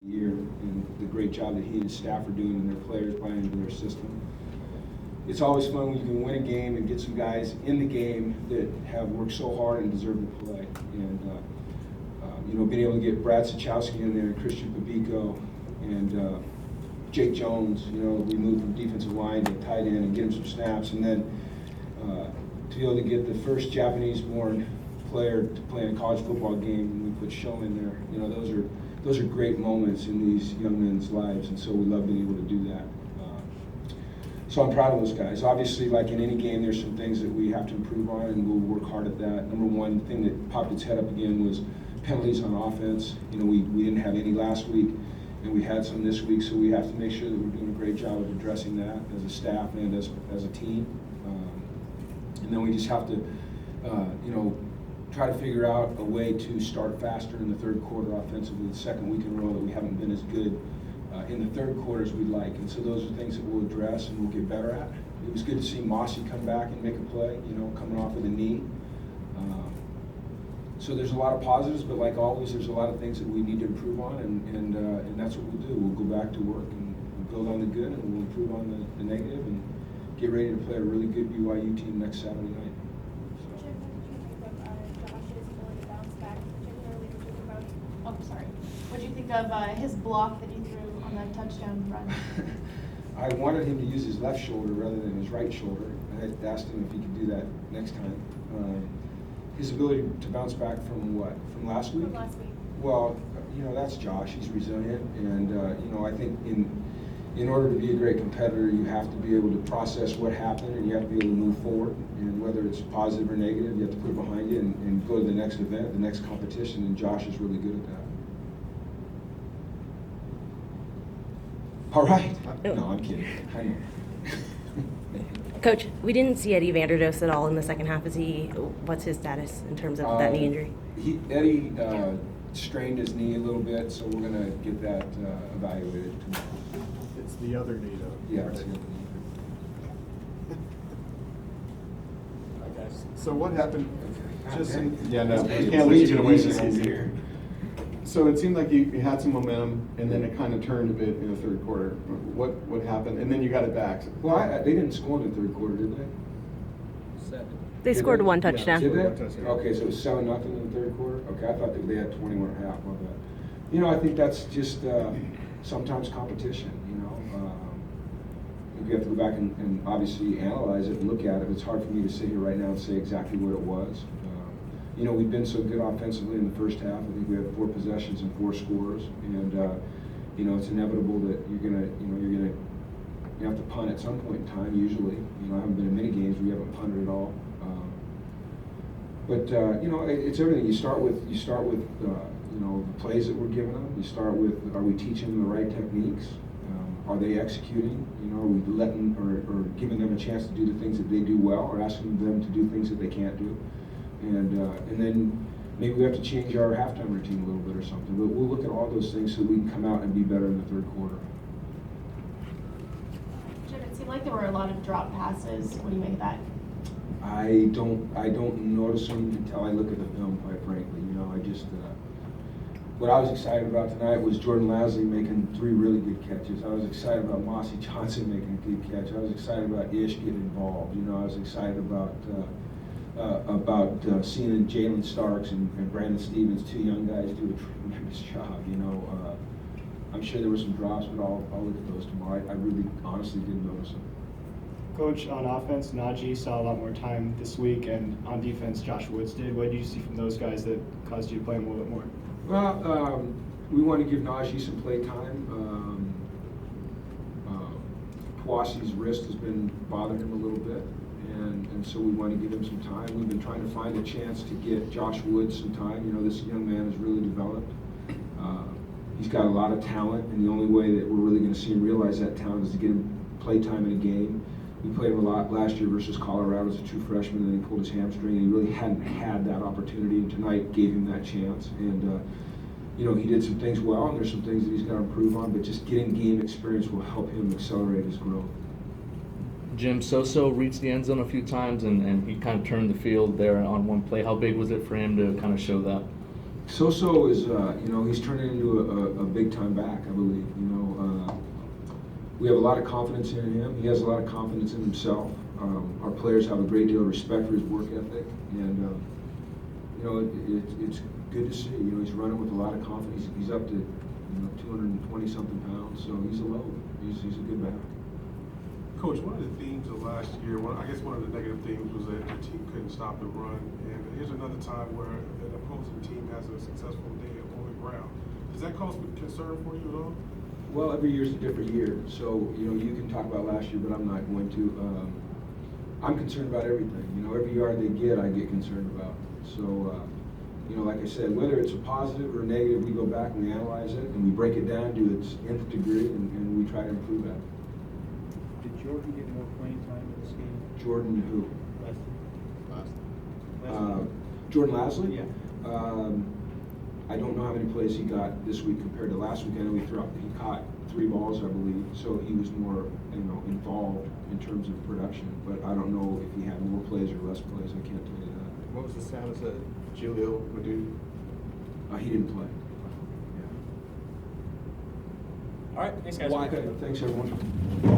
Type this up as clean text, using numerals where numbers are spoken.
year and the great job that he and his staff are doing and their players buying into their system. It's always fun when you can win a game and get some guys in the game that have worked so hard and deserve to play. And being able to get Brad Sachowski in there, and Christian Pabico, and Jake Jones. We moved from defensive line to tight end and get him some snaps, and then to be able to get the first Japanese-born player to play in a college football game, and we put Show in there. Those are great moments in these young men's lives, and so we love being able to do that. So I'm proud of those guys. Obviously, like in any game, there's some things that we have to improve on, and we'll work hard at that. Number one thing that popped its head up again was penalties on offense. We didn't have any last week, and we had some this week, so we have to make sure that we're doing a great job of addressing that as a staff and as a team. And then we just have to, try to figure out a way to start faster in the third quarter offensively. The second week in a row that we haven't been as good in the third quarter as we'd like. And so those are things that we'll address and we'll get better at. It was good to see Mossy come back and make a play, coming off of the knee. So there's a lot of positives, but like always, there's a lot of things that we need to improve on, and that's what we'll do. We'll go back to work and build on the good, and we'll improve on the negative, and get ready to play a really good BYU team next Saturday night. What do you think of his block that he threw on that touchdown run? I wanted him to use his left shoulder rather than his right shoulder. I had asked him if he could do that next time. His ability to bounce back from what? From last week? From last week. Well, that's Josh. He's resilient, and I think in order to be a great competitor, you have to be able to process what happened, and you have to be able to move forward. And whether it's positive or negative, you have to put it behind you and go to the next event, the next competition. And Josh is really good at that. All right. No, I'm kidding. I know. Coach, we didn't see Eddie Vanderdoes at all in the second half. What's his status in terms of that knee injury? Eddie strained his knee a little bit, so we're going to get that evaluated tomorrow. It's the other knee, though. Yeah, it's the other knee. So what happened? Okay. We can't let you get away from this here. So it seemed like you had some momentum, and then it kind of turned a bit in the third quarter. What happened? And then you got it back. Well, they didn't score in the third quarter, did they? They scored one touchdown. Did they? Okay, so it was 7-0 in the third quarter? Okay, I thought that they had 21 and a half. My bad. I think that's just sometimes competition, we have to go back and obviously analyze it and look at it. It's hard for me to sit here right now and say exactly what it was. We've been so good offensively in the first half. I think we had 4 possessions and 4 scores, and it's inevitable that you have to punt at some point in time. Usually, I haven't been in many games where you haven't punted at all. But it's everything. You start with the plays that we're giving them. You start with, are we teaching them the right techniques? Are they executing? Are we letting or giving them a chance to do the things that they do well, or asking them to do things that they can't do? And then maybe we have to change our halftime routine a little bit or something. But we'll look at all those things so we can come out and be better in the third quarter. Jim, it seemed like there were a lot of drop passes. What do you make of that? I don't notice them until I look at the film, quite frankly. What I was excited about tonight was Jordan Lasley making 3 really good catches. I was excited about Mossy Johnson making a good catch. I was excited about Ish getting involved. I was excited about seeing Jalen Starks and Brandon Stevens, 2 young guys, do a tremendous job. I'm sure there were some drops, but I'll look at those tomorrow. I really, honestly didn't notice them. Coach, on offense, Najee saw a lot more time this week, and on defense, Josh Woods did. What did you see from those guys that caused you to play him a little bit more? Well, we want to give Najee some play time. Kawasi's wrist has been bothering him a little bit, and so we want to give him some time. We've been trying to find a chance to get Josh Woods some time. This young man has really developed. He's got a lot of talent, and the only way that we're really going to see him realize that talent is to get him play time in a game. We played him a lot last year versus Colorado as a true freshman, and then he pulled his hamstring, and he really hadn't had that opportunity, and tonight gave him that chance. And he did some things well, and there's some things that he's got to improve on, but just getting game experience will help him accelerate his growth. Jim, So reached the end zone a few times, and he kind of turned the field there on one play. How big was it for him to kind of show that? So is, he's turning into a big time back, I believe. We have a lot of confidence in him. He has a lot of confidence in himself. Our players have a great deal of respect for his work ethic, and it's good to see. He's running with a lot of confidence. He's up to 220 something pounds, so he's a load. He's a good back. Coach, one of the themes of last year, I guess one of the negative themes was that the team couldn't stop the run. And here's another time where an opposing team has a successful day on the ground. Does that cause concern for you at all? Well, every year's a different year, so you can talk about last year, but I'm not going to. I'm concerned about everything. Every yard they get, I get concerned about. So, like I said, whether it's a positive or negative, we go back and we analyze it and we break it down to its nth degree, and we try to improve that. Did Jordan get more playing time in this game? Jordan who? Last. Jordan Lasley? Yeah. I don't know how many plays he got this week compared to last week. I know he caught 3 balls, I believe, so he was more, involved in terms of production. But I don't know if he had more plays or less plays. I can't tell you that. What was the status of Jaleel Madud? He didn't play. All right, thanks guys. Okay, thanks everyone.